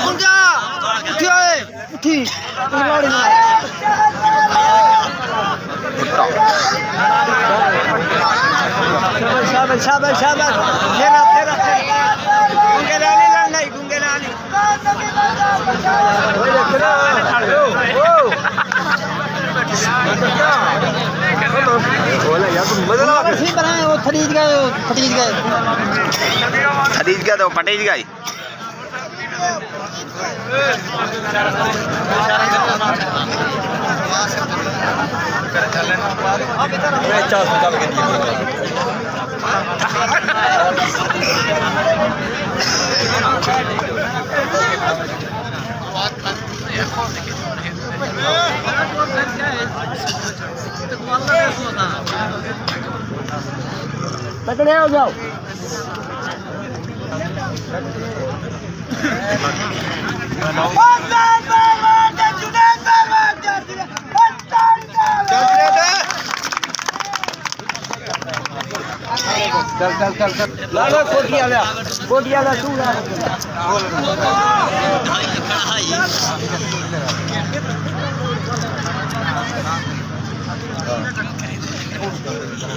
गुंजा उठी ओए उठी लाड़ी ना शाबाश शाबाश शाबाश फेरा फेरा गुंगे लाली लड़ाई गुंगे लाली बोला यार तुम बदला फिर बनाए वो खरीद गए तो फटेज गए मैं 4 निकाल के दिए पकड़े हो जाओ चल चल चल चल ला कोटिया ला तू ला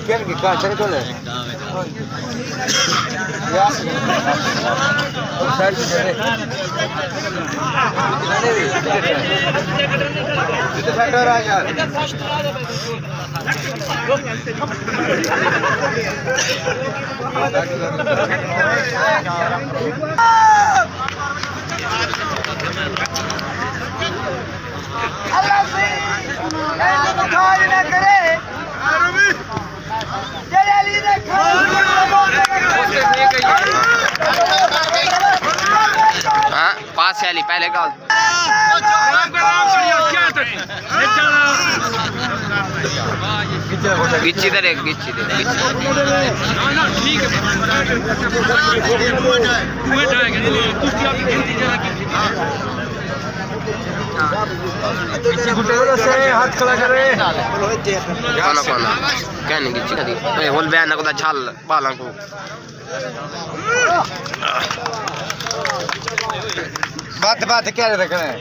क्या की का चले तो ले या साइड से इधर बैठो यार अल्लाह से ऐसे बुखार न करे जलाली ने हाँ पास से आली पहले का गिच्ची दे गिच्ची दे ठीक है हाथ खड़ा करे कौन कौन क्या नहीं गिच्ची दी ए होल बयान को छाल बाला को बात बात क्या रखना है